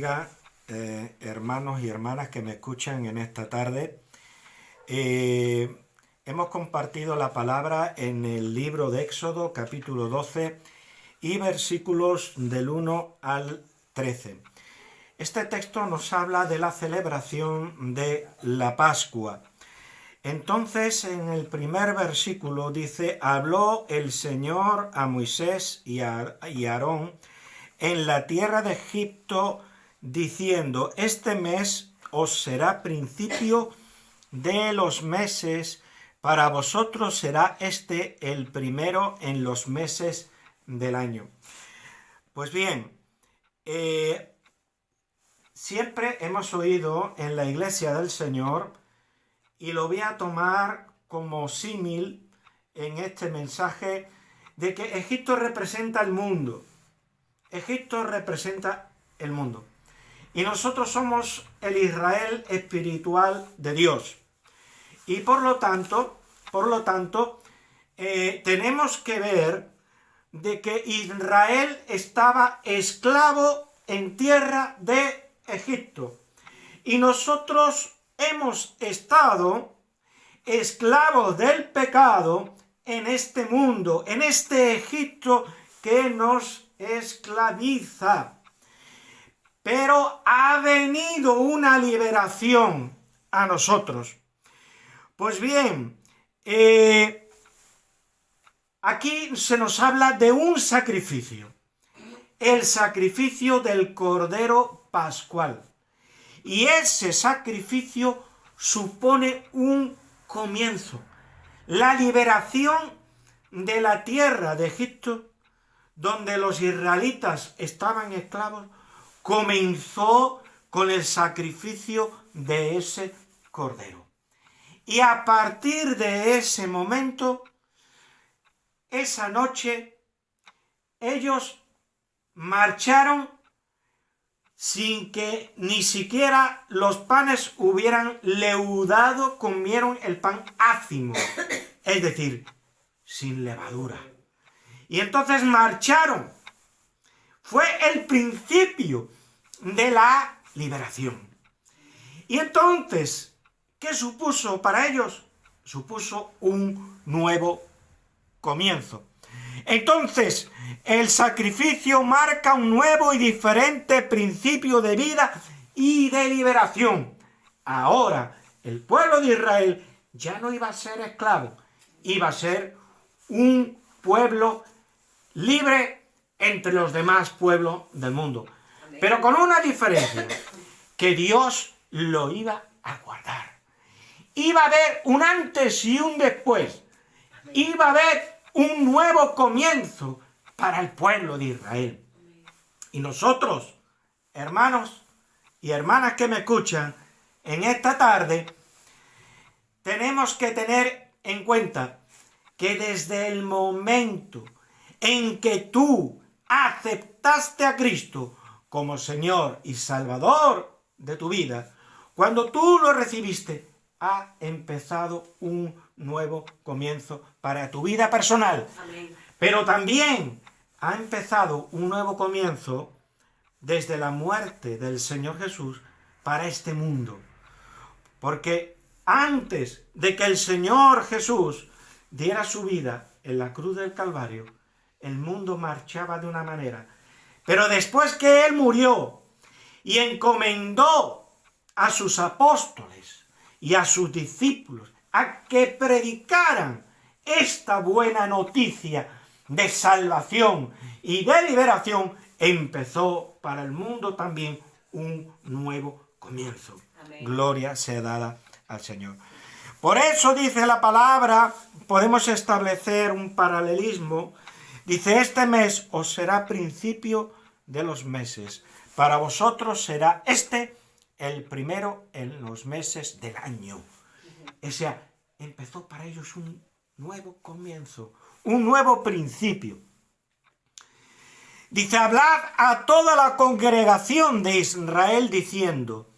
bendiga, hermanos y hermanas que me escuchan en esta tarde. Hemos compartido la palabra en el libro de Éxodo, capítulo 12, y versículos del 1 al 13. Este texto nos habla de la celebración de la Pascua. Entonces, en el primer versículo dice: habló el Señor a Moisés y a Aarón en la tierra de Egipto, diciendo: este mes os será principio de los meses, para vosotros será este el primero en los meses del año. Pues bien, siempre hemos oído en la Iglesia del Señor, y lo voy a tomar como símil en este mensaje, de que Egipto representa el mundo. Egipto representa el mundo. Y nosotros somos el Israel espiritual de Dios. Y por lo tanto, tenemos que ver de que Israel estaba esclavo en tierra de Egipto. Y nosotros hemos estado esclavos del pecado en este mundo, en este Egipto que nos esclaviza. Pero ha venido una liberación a nosotros. Pues bien, aquí se nos habla de un sacrificio, el sacrificio del Cordero Pascual. Y ese sacrificio supone un comienzo, la liberación de la tierra de Egipto, donde los israelitas estaban esclavos, comenzó con el sacrificio de ese cordero. Y a partir de ese momento, esa noche, ellos marcharon sin que ni siquiera los panes hubieran leudado, comieron el pan ácimo, es decir, sin levadura. Y entonces marcharon. Fue el principio de la liberación. Y entonces, ¿qué supuso para ellos? Supuso un nuevo comienzo. Entonces, el sacrificio marca un nuevo y diferente principio de vida y de liberación. Ahora, el pueblo de Israel ya no iba a ser esclavo, iba a ser un pueblo libre entre los demás pueblos del mundo. Amén. Pero con una diferencia, que Dios lo iba a guardar. Iba a haber un antes y un después. Amén. Iba a haber un nuevo comienzo para el pueblo de Israel. Y nosotros, hermanos y hermanas que me escuchan en esta tarde, tenemos que tener en cuenta que desde el momento en que tú aceptaste a Cristo como Señor y Salvador de tu vida, cuando tú lo recibiste, ha empezado un nuevo comienzo para tu vida personal. Amén. Pero también ha empezado un nuevo comienzo desde la muerte del Señor Jesús para este mundo. Porque antes de que el Señor Jesús diera su vida en la cruz del Calvario, el mundo marchaba de una manera. Pero después que Él murió y encomendó a sus apóstoles y a sus discípulos a que predicaran esta buena noticia de salvación y de liberación, empezó para el mundo también un nuevo comienzo. Amén. Gloria sea dada al Señor. Por eso dice la palabra, podemos establecer un paralelismo. Dice: este mes os será principio de los meses. Para vosotros será este el primero en los meses del año. O sea, empezó para ellos un nuevo comienzo, un nuevo principio. Dice: hablad a toda la congregación de Israel diciendo: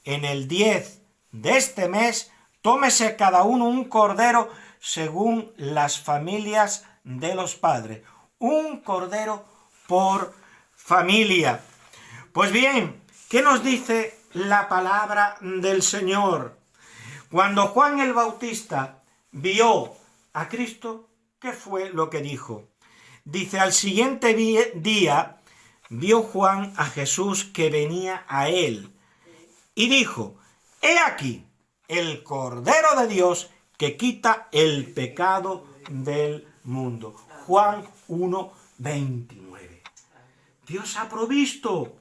en el 10 de este mes, tómese cada uno un cordero según las familias de los padres. Un cordero por familia. Pues bien, ¿Qué nos dice la palabra del Señor? Cuando Juan el Bautista vio a Cristo, ¿qué fue lo que dijo? Dice, al siguiente día vio Juan a Jesús que venía a él y dijo, he aquí el Cordero de Dios que quita el pecado del mundo. Juan 1:29. Dios ha provisto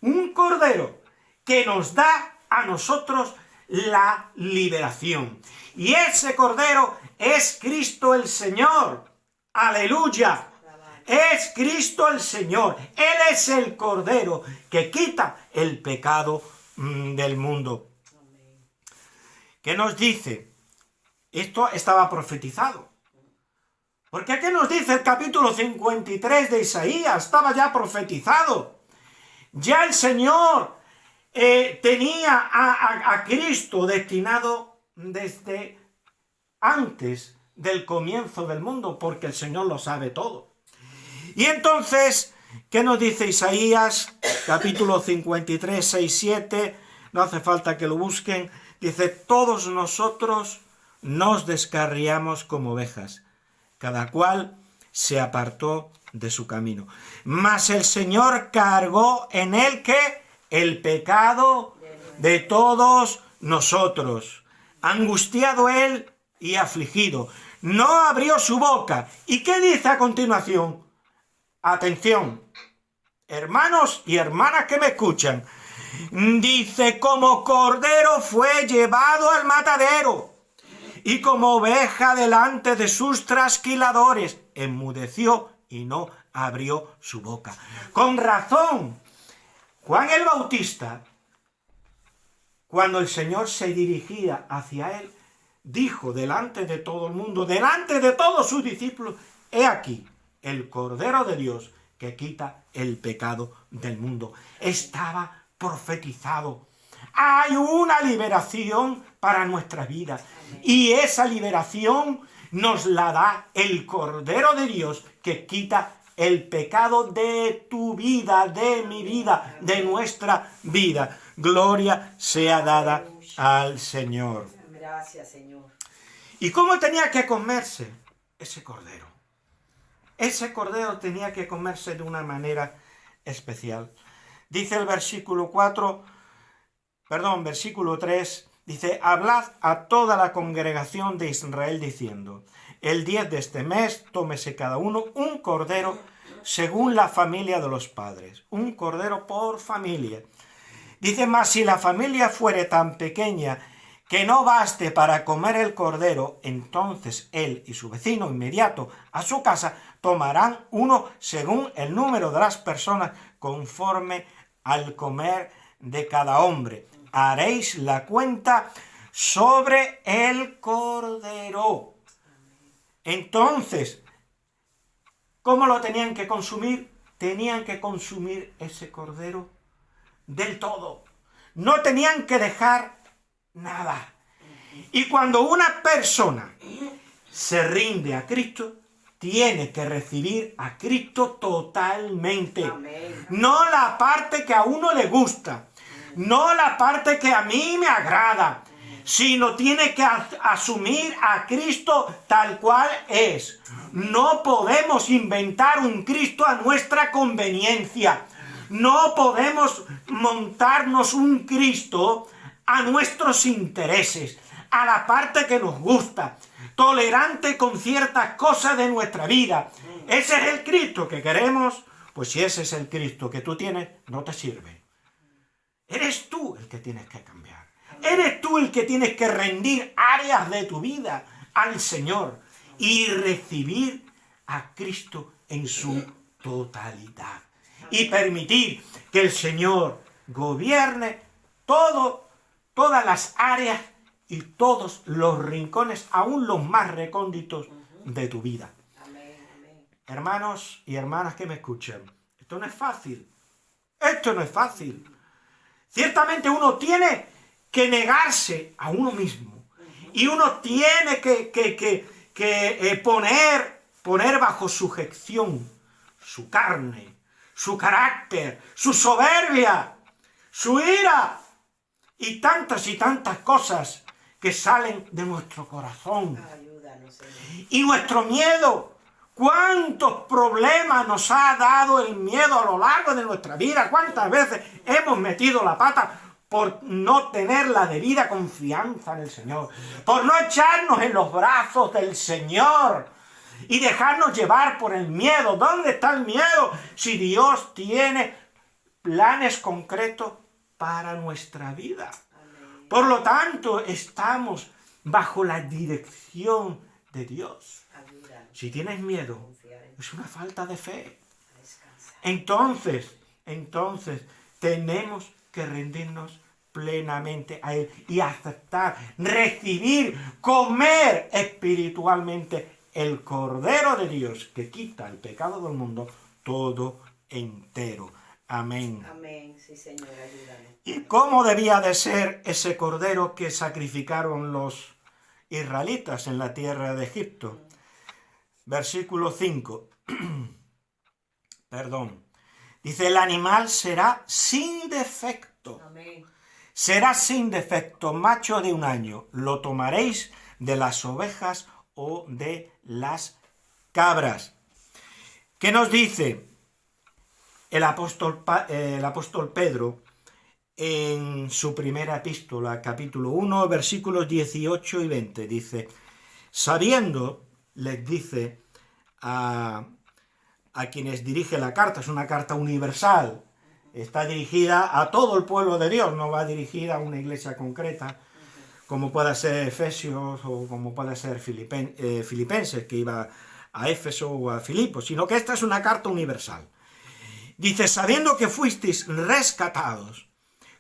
un Cordero que nos da a nosotros la liberación. Y ese Cordero es Cristo el Señor. ¡Aleluya! Es Cristo el Señor. Él es el Cordero que quita el pecado del mundo. ¿Qué nos dice? Esto estaba profetizado. Porque ¿qué nos dice el capítulo 53 de Isaías? Estaba ya profetizado. Ya el Señor tenía a Cristo destinado desde antes del comienzo del mundo, porque el Señor lo sabe todo. Y entonces, ¿qué nos dice Isaías? Capítulo 53, 6, 7, no hace falta que lo busquen. Dice, todos nosotros nos descarriamos como ovejas, cada cual se apartó de su camino. Mas el Señor cargó en él, ¿qué? El pecado de todos nosotros. Angustiado él y afligido. No abrió su boca. ¿Y qué dice a continuación? Atención, hermanos y hermanas que me escuchan. Dice, como cordero fue llevado al matadero, y como oveja delante de sus trasquiladores, enmudeció y no abrió su boca. Con razón, Juan el Bautista, cuando el Señor se dirigía hacia él, dijo delante de todo el mundo, delante de todos sus discípulos, he aquí el Cordero de Dios que quita el pecado del mundo. Estaba profetizado. Hay una liberación para nuestra vida. Y esa liberación nos la da el Cordero de Dios que quita el pecado de tu vida, de mi vida, de nuestra vida. Gloria sea dada al Señor. Gracias, Señor. ¿Y cómo tenía que comerse ese Cordero? Ese Cordero tenía que comerse de una manera especial. Dice el versículo 3, dice, hablad a toda la congregación de Israel diciendo, el 10 de este mes tómese cada uno un cordero según la familia de los padres, un cordero por familia. Dice, mas si la familia fuere tan pequeña que no baste para comer el cordero, entonces él y su vecino inmediato a su casa tomarán uno según el número de las personas conforme al comer de cada hombre. Haréis la cuenta sobre el cordero. Entonces, ¿cómo lo tenían que consumir? Tenían que consumir ese cordero del todo. No tenían que dejar nada. Y cuando una persona se rinde a Cristo, tiene que recibir a Cristo totalmente. Amén. No la parte que a uno le gusta, no la parte que a mí me agrada, sino tiene que asumir a Cristo tal cual es. No podemos inventar un Cristo a nuestra conveniencia. No podemos montarnos un Cristo a nuestros intereses, a la parte que nos gusta, tolerante con ciertas cosas de nuestra vida. Ese es el Cristo que queremos. Pues si ese es el Cristo que tú tienes, no te sirve. Eres tú el que tienes que cambiar. Eres tú el que tienes que rendir áreas de tu vida al Señor y recibir a Cristo en su totalidad. Y permitir que el Señor gobierne todas las áreas y todos los rincones, aún los más recónditos de tu vida. Amén, amén. Hermanos y hermanas que me escuchan, esto no es fácil. Esto no es fácil. Ciertamente uno tiene que negarse a uno mismo. Y uno tiene que poner bajo sujeción su carne, su carácter, su soberbia, su ira y tantas cosas que salen de nuestro corazón. Ayúdanos, Señor. Y nuestro miedo. ¿Cuántos problemas nos ha dado el miedo a lo largo de nuestra vida? ¿Cuántas veces hemos metido la pata por no tener la debida confianza en el Señor? Por no echarnos en los brazos del Señor y dejarnos llevar por el miedo. ¿Dónde está el miedo? Si tiene planes concretos para nuestra vida. Amén. Por lo tanto, estamos bajo la dirección de Dios. Ayúdanos Si tienes miedo, a confiar en ti, es una falta de fe. a descansar. Entonces, tenemos que rendirnos plenamente a Él y aceptar, recibir, comer espiritualmente el Cordero de Dios que quita el pecado del mundo todo entero. Amén. Amén. Sí, Señor, ayúdanos. ¿Y cómo debía de ser ese cordero que sacrificaron los israelitas en la tierra de Egipto? Versículo 5. Perdón. Dice, el animal será sin defecto. Amén. Será sin defecto, macho de un año. Lo tomaréis de las ovejas o de las cabras. ¿Qué nos dice el apóstol Pedro en su primera epístola, capítulo 1, versículos 18 y 20? Dice, sabiendo, les dice a quienes dirige la carta, es una carta universal, está dirigida a todo el pueblo de Dios, no va dirigida a una iglesia concreta, como pueda ser Efesios o como pueda ser Filipenses, que iba a Éfeso o a Filipos, sino que esta es una carta universal. Dice, sabiendo que fuisteis rescatados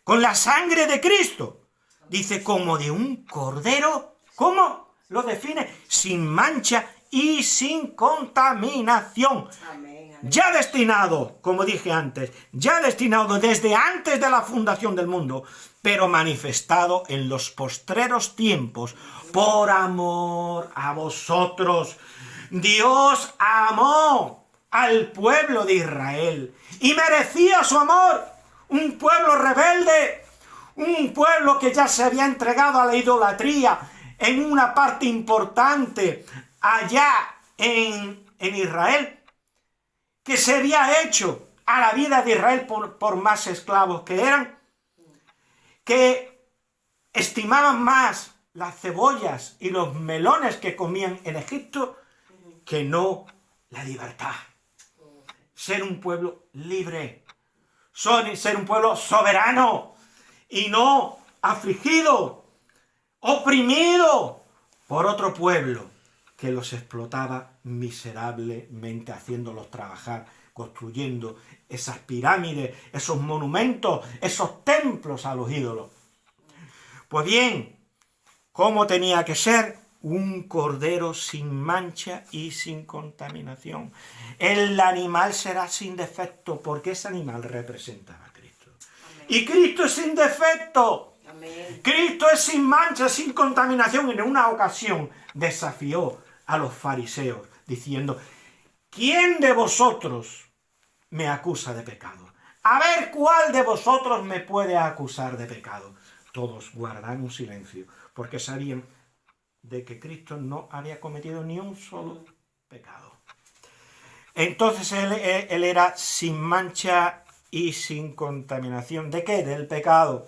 con la sangre de Cristo, dice, como de un cordero, ¿cómo? Lo define, sin mancha y sin contaminación. Amén. Ya destinado, como dije antes, ya destinado desde antes de la fundación del mundo, pero manifestado en los postreros tiempos por amor a vosotros. Dios amó al pueblo de Israel y merecía su amor. Un pueblo rebelde, un pueblo que ya se había entregado a la idolatría en una parte importante allá en Israel, que se había hecho a la vida de Israel por más esclavos que eran, que estimaban más las cebollas y los melones que comían en Egipto que no la libertad. Ser un pueblo libre, ser un pueblo soberano y no afligido, oprimido por otro pueblo que los explotaba miserablemente, haciéndolos trabajar, construyendo esas pirámides, esos monumentos, esos templos a los ídolos. Pues bien, ¿cómo tenía que ser? Un cordero sin mancha y sin contaminación. El animal será sin defecto, porque ese animal representaba a Cristo. Amén. Y Cristo es sin defecto. Amén. Cristo es sin mancha, sin contaminación. En una ocasión desafió a los fariseos diciendo, ¿quién de vosotros me acusa de pecado? A ver, ¿cuál de vosotros me puede acusar de pecado? Todos guardaron silencio, porque sabían de que Cristo no había cometido ni un solo pecado. Entonces él era sin mancha y sin contaminación. ¿De qué? Del pecado.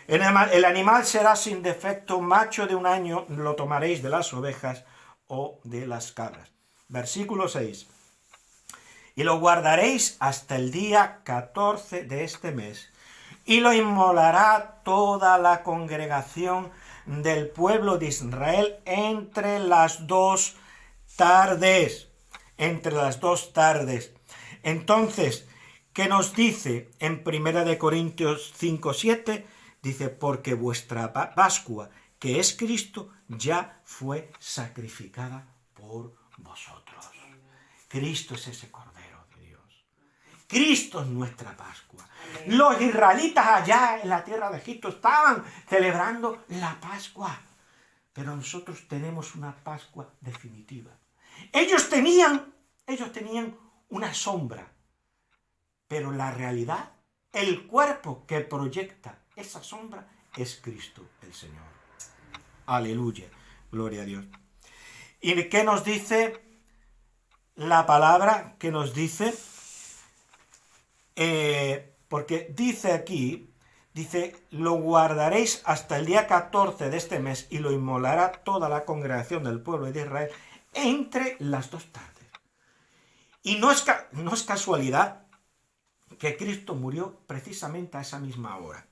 El animal será sin defecto, macho de un año, lo tomaréis de las ovejas o de las cabras. Versículo 6. Y lo guardaréis hasta el día 14 de este mes, y lo inmolará toda la congregación del pueblo de Israel entre las 2 tardes. Entre las 2 tardes. Entonces, ¿qué nos dice en 1 Corintios 5:7? Dice, porque vuestra Pascua, que es Cristo, ya fue sacrificada por vosotros. Cristo es ese Cordero de Dios. Cristo es nuestra Pascua. Amén. Los israelitas allá en la tierra de Egipto estaban celebrando la Pascua, pero nosotros tenemos una Pascua definitiva. Ellos tenían una sombra pero la realidad, el cuerpo que proyecta esa sombra es Cristo el Señor. Aleluya, gloria a Dios. ¿Y qué nos dice la palabra? ¿Qué nos dice? Porque dice aquí, dice, lo guardaréis hasta el día 14 de este mes y lo inmolará toda la congregación del pueblo de Israel entre las 2 tardes. Y no es casualidad que Cristo murió precisamente a esa misma hora.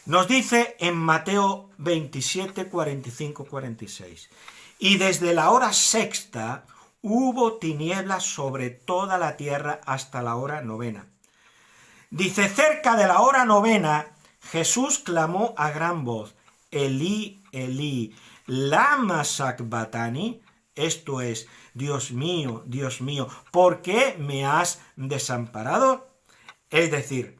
Nos dice en Mateo 27, 45, 46. Y desde la hora 6ª hubo tinieblas sobre toda la tierra hasta la hora 9. Dice, cerca de la hora 9, Jesús clamó a gran voz, Elí, Elí, lama sabactani, esto es, Dios mío, ¿por qué me has desamparado? Es decir,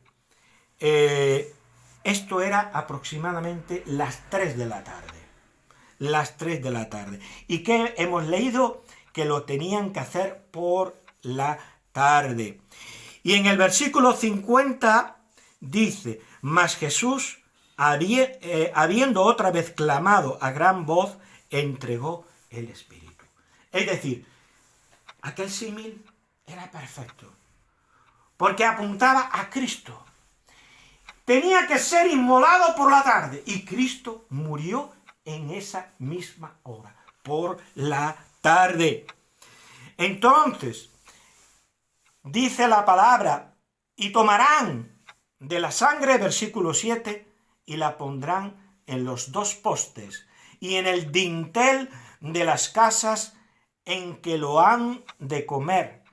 esto era aproximadamente las 3 de la tarde. Las 3 de la tarde. ¿Y qué hemos leído? Que lo tenían que hacer por la tarde. Y en el versículo 50 dice, mas Jesús, habiendo otra vez clamado a gran voz, entregó el Espíritu. Es decir, aquel símil era perfecto, porque apuntaba a Cristo. Tenía que ser inmolado por la tarde, y Cristo murió en esa misma hora, por la tarde. Entonces, dice la palabra, y tomarán de la sangre, versículo 7, y la pondrán en los 2 postes, y en el dintel de las casas en que lo han de comer.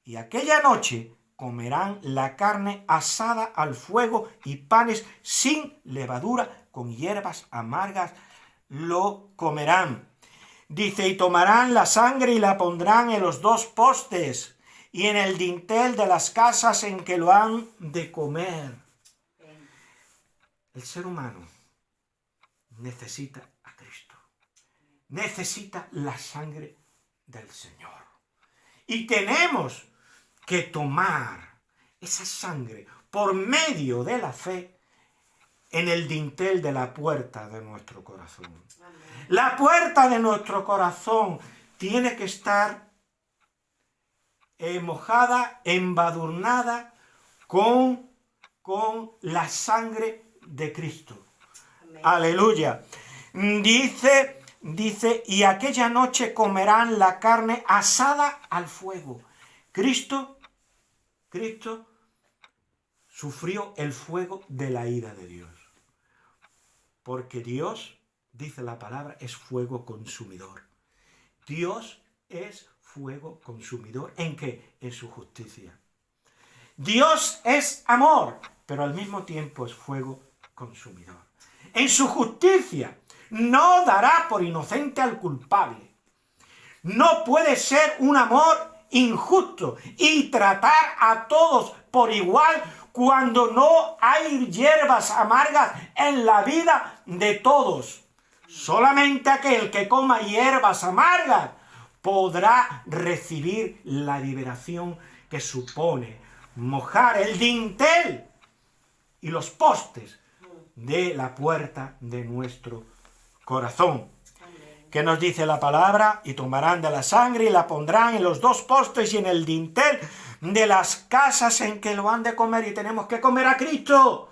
Y aquella noche comerán la carne asada al fuego y panes sin levadura, con hierbas amargas lo comerán. Dice, y tomarán la sangre y la pondrán en los 2 postes y en el dintel de las casas en que lo han de comer. El ser humano necesita a Cristo. Necesita la sangre del Señor. Y tenemos que tomar esa sangre por medio de la fe en el dintel de la puerta de nuestro corazón. Amén. La puerta de nuestro corazón tiene que estar mojada, embadurnada con la sangre de Cristo. Amén. Aleluya. Dice, y aquella noche comerán la carne asada al fuego. Cristo sufrió el fuego de la ira de Dios. Porque Dios, dice la palabra, es fuego consumidor. Dios es fuego consumidor. ¿En qué? En su justicia. Dios es amor, pero al mismo tiempo es fuego consumidor. En su justicia no dará por inocente al culpable. No puede ser un amor injusto y tratar a todos por igual cuando no hay hierbas amargas en la vida de todos. Solamente aquel que coma hierbas amargas podrá recibir la liberación que supone mojar el dintel y los postes de la puerta de nuestro corazón. ¿Qué nos dice la palabra? Y tomarán de la sangre y la pondrán en los 2 postes y en el dintel de las casas en que lo han de comer. Y tenemos que comer a Cristo.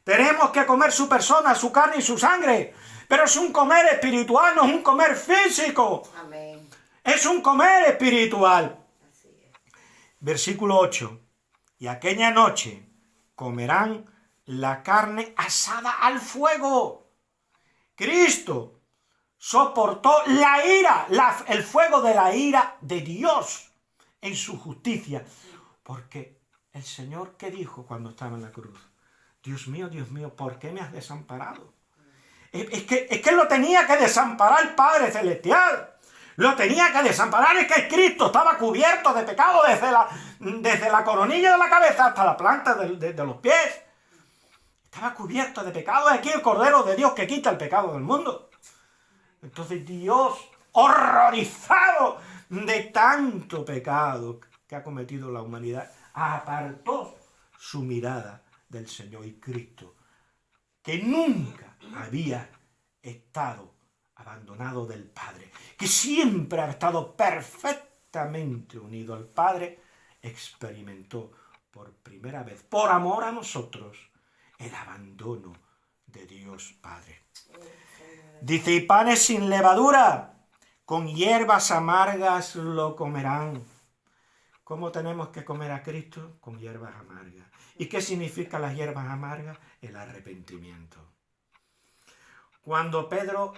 Tenemos que comer su persona, su carne y su sangre. Pero es un comer espiritual, no es un comer físico. Amén. Es un comer espiritual. Así es. Versículo 8. Y aquella noche comerán la carne asada al fuego. Cristo soportó la ira, el fuego de la ira de Dios en su justicia. Porque el Señor, ¿qué dijo cuando estaba en la cruz? Dios mío, ¿por qué me has desamparado? Es que lo tenía que desamparar el Padre Celestial. Lo tenía que desamparar. Es que Cristo estaba cubierto de pecado desde la coronilla de la cabeza hasta la planta de los pies. Estaba cubierto de pecado. Es aquí el Cordero de Dios que quita el pecado del mundo. Entonces Dios, horrorizado de tanto pecado que ha cometido la humanidad, apartó su mirada del Señor. Y Cristo, que nunca había estado abandonado del Padre, que siempre ha estado perfectamente unido al Padre, experimentó por primera vez, por amor a nosotros, el abandono de Dios Padre. Dice, y panes sin levadura, con hierbas amargas lo comerán. ¿Cómo tenemos que comer a Cristo? Con hierbas amargas. ¿Y qué significan las hierbas amargas? El arrepentimiento. Cuando Pedro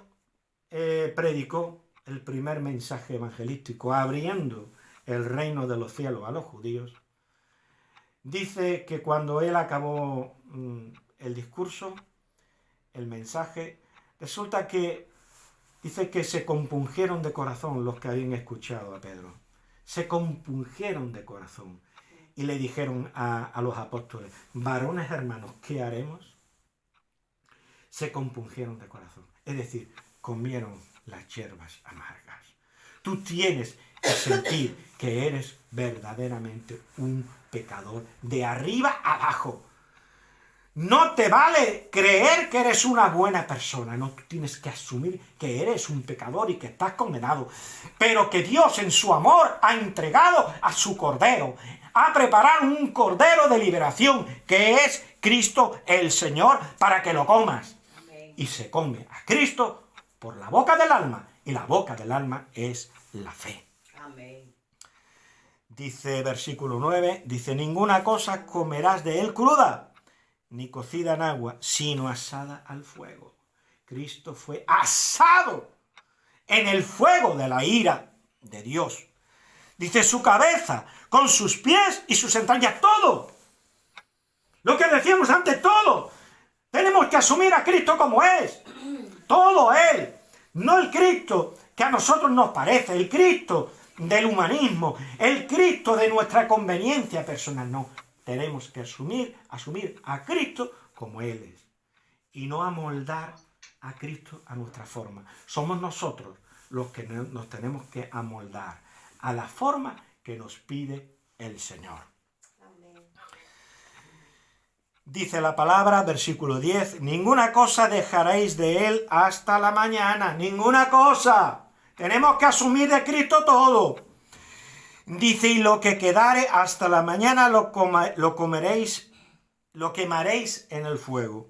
predicó el primer mensaje evangelístico, abriendo el reino de los cielos a los judíos, dice que cuando él acabó el discurso, el mensaje, resulta que dice que se compungieron de corazón los que habían escuchado a Pedro. Se compungieron de corazón y le dijeron a los apóstoles, varones hermanos, ¿qué haremos? Se compungieron de corazón, es decir, comieron las hierbas amargas. Tú tienes que sentir que eres verdaderamente un pecador de arriba abajo. No te vale creer que eres una buena persona, no, tú tienes que asumir que eres un pecador y que estás condenado, pero que Dios en su amor ha entregado a su Cordero, ha preparado un Cordero de liberación, que es Cristo el Señor, para que lo comas. Amén. Y se come a Cristo por la boca del alma, y la boca del alma es la fe. Amén. Dice versículo 9, dice, ninguna cosa comerás de él cruda, ni cocida en agua, sino asada al fuego. Cristo fue asado en el fuego de la ira de Dios. Dice, su cabeza, con sus pies y sus entrañas, todo. Lo que decíamos antes, todo. Tenemos que asumir a Cristo como es. Todo Él. No el Cristo que a nosotros nos parece, el Cristo del humanismo, el Cristo de nuestra conveniencia personal, no. Tenemos que asumir a Cristo como Él es. Y no amoldar a Cristo a nuestra forma. Somos nosotros los que nos tenemos que amoldar a la forma que nos pide el Señor. Amén. Dice la palabra, versículo 10, ninguna cosa dejaréis de Él hasta la mañana. Ninguna cosa. Tenemos que asumir de Cristo todo. Dice, y lo que quedare hasta la mañana lo comeréis, lo quemaréis en el fuego.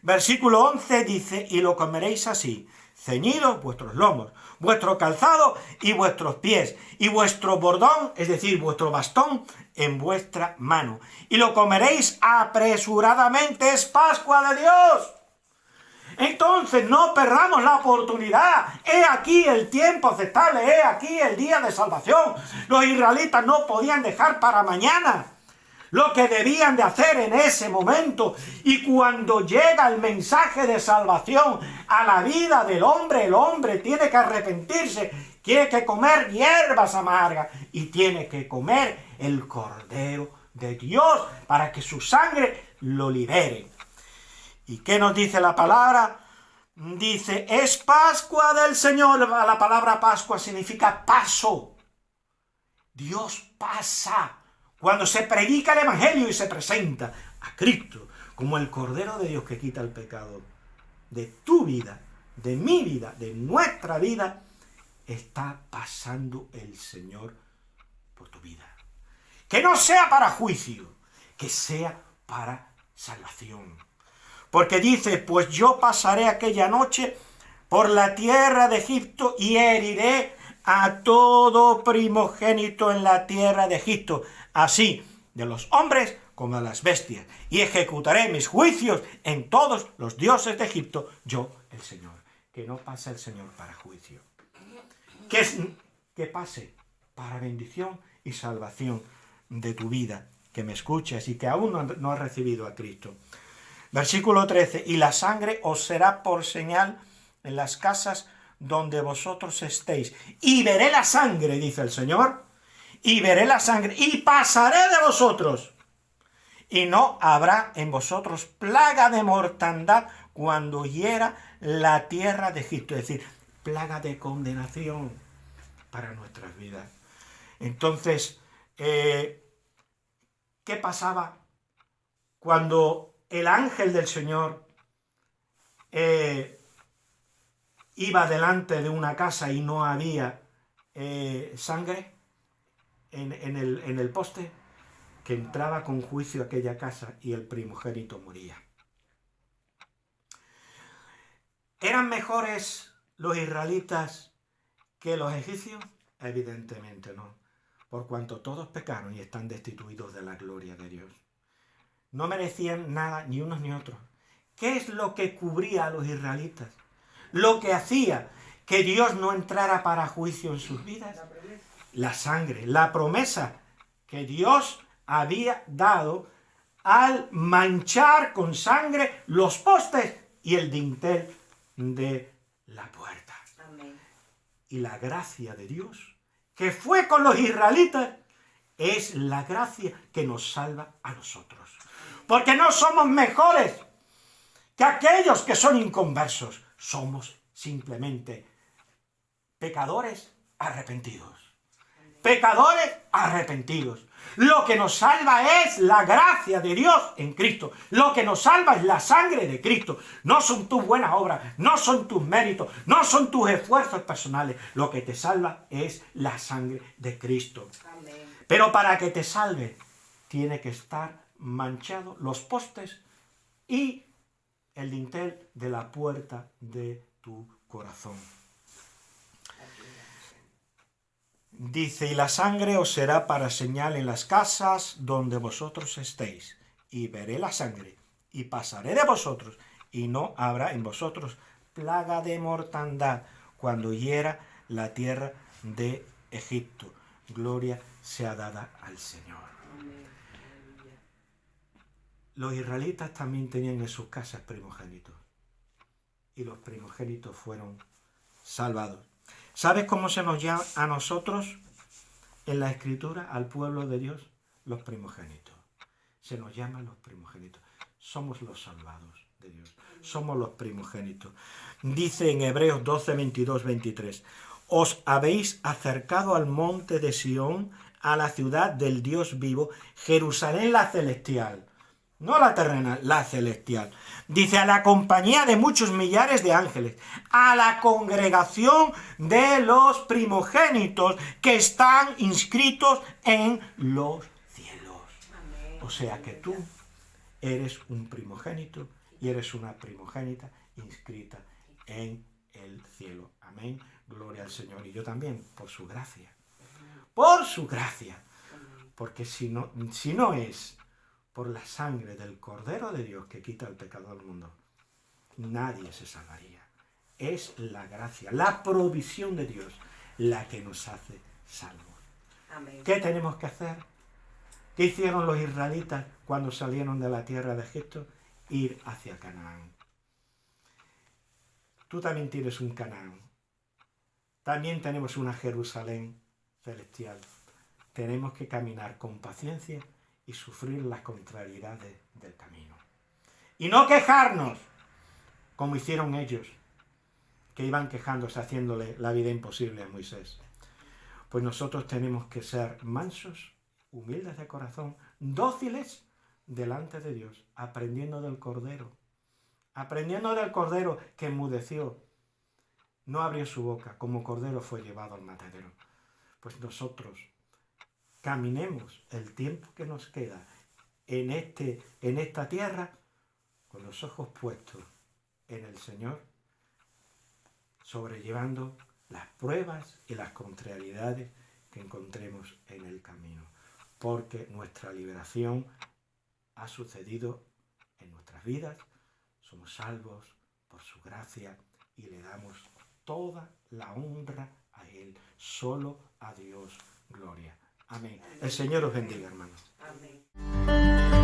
Versículo 11 dice, y lo comeréis así, ceñidos vuestros lomos, vuestro calzado y vuestros pies, y vuestro bordón, es decir, vuestro bastón, en vuestra mano. Y lo comeréis apresuradamente, es Pascua de Dios. Entonces no perdamos la oportunidad. He aquí el tiempo aceptable, he aquí el día de salvación. Los israelitas no podían dejar para mañana lo que debían de hacer en ese momento. Y cuando llega el mensaje de salvación a la vida del hombre, el hombre tiene que arrepentirse, tiene que comer hierbas amargas y tiene que comer el Cordero de Dios para que su sangre lo libere. ¿Y qué nos dice la palabra? Dice, es Pascua del Señor. La palabra Pascua significa paso. Dios pasa. Cuando se predica el Evangelio y se presenta a Cristo como el Cordero de Dios que quita el pecado de tu vida, de mi vida, de nuestra vida, está pasando el Señor por tu vida. Que no sea para juicio, que sea para salvación. Porque dice, pues yo pasaré aquella noche por la tierra de Egipto y heriré a todo primogénito en la tierra de Egipto, así de los hombres como de las bestias, y ejecutaré mis juicios en todos los dioses de Egipto, yo el Señor. Que no pase el Señor para juicio, que pase para bendición y salvación de tu vida, que me escuches y que aún no has recibido a Cristo. Versículo 13, y la sangre os será por señal en las casas donde vosotros estéis. Y veré la sangre, dice el Señor, y veré la sangre, y pasaré de vosotros. Y no habrá en vosotros plaga de mortandad cuando hiera la tierra de Egipto. Es decir, plaga de condenación para nuestras vidas. Entonces, ¿qué pasaba cuando el ángel del Señor iba delante de una casa y no había sangre en el poste? Que entraba con juicio a aquella casa y el primogénito moría. ¿Eran mejores los israelitas que los egipcios? Evidentemente no, por cuanto todos pecaron y están destituidos de la gloria de Dios. No merecían nada ni unos ni otros. ¿Qué es lo que cubría a los israelitas? Lo que hacía que Dios no entrara para juicio en sus vidas. La sangre, la promesa que Dios había dado al manchar con sangre los postes y el dintel de la puerta. Amén. Y la gracia de Dios, que fue con los israelitas, es la gracia que nos salva a nosotros. Porque no somos mejores que aquellos que son inconversos. Somos simplemente pecadores arrepentidos. Pecadores arrepentidos. Lo que nos salva es la gracia de Dios en Cristo. Lo que nos salva es la sangre de Cristo. No son tus buenas obras, no son tus méritos, no son tus esfuerzos personales. Lo que te salva es la sangre de Cristo. Amén. Pero para que te salve, tiene que estar manchado los postes y el dintel de la puerta de tu corazón. Dice, y la sangre os será para señal en las casas donde vosotros estéis, y veré la sangre, y pasaré de vosotros, y no habrá en vosotros plaga de mortandad cuando hiera la tierra de Egipto. Gloria sea dada al Señor. Amén. Aleluya. Los israelitas también tenían en sus casas primogénitos, y los primogénitos fueron salvados. ¿Sabes cómo se nos llama a nosotros en la Escritura, al pueblo de Dios? Los primogénitos. Se nos llama los primogénitos. Somos los salvados de Dios. Somos los primogénitos. Dice en Hebreos 12, 22, 23. Os habéis acercado al monte de Sión, a la ciudad del Dios vivo, Jerusalén la celestial. No la terrenal, la celestial. Dice, a la compañía de muchos millares de ángeles, a la congregación de los primogénitos que están inscritos en los cielos. Amén. O sea que tú eres un primogénito y eres una primogénita inscrita en el cielo. Amén. Gloria al Señor. Y yo también, por su gracia. Por su gracia. Porque si no es por la sangre del Cordero de Dios que quita el pecado del mundo, nadie se salvaría. Es la gracia, la provisión de Dios la que nos hace salvos. Amén. ¿Qué tenemos que hacer? ¿Qué hicieron los israelitas cuando salieron de la tierra de Egipto? Ir hacia Canaán. Tú también tienes un Canaán. También tenemos una Jerusalén celestial. Tenemos que caminar con paciencia y sufrir las contrariedades del camino. Y no quejarnos, como hicieron ellos, que iban quejándose, haciéndole la vida imposible a Moisés. Pues nosotros tenemos que ser mansos, humildes de corazón, dóciles delante de Dios, aprendiendo del Cordero que enmudeció, no abrió su boca, como Cordero fue llevado al matadero. Pues nosotros caminemos el tiempo que nos queda en esta tierra con los ojos puestos en el Señor, sobrellevando las pruebas y las contrariedades que encontremos en el camino, porque nuestra liberación ha sucedido en nuestras vidas, somos salvos por su gracia y le damos toda la honra a Él, solo a Dios gloria. Amén. El Señor os bendiga, hermanos. Amén.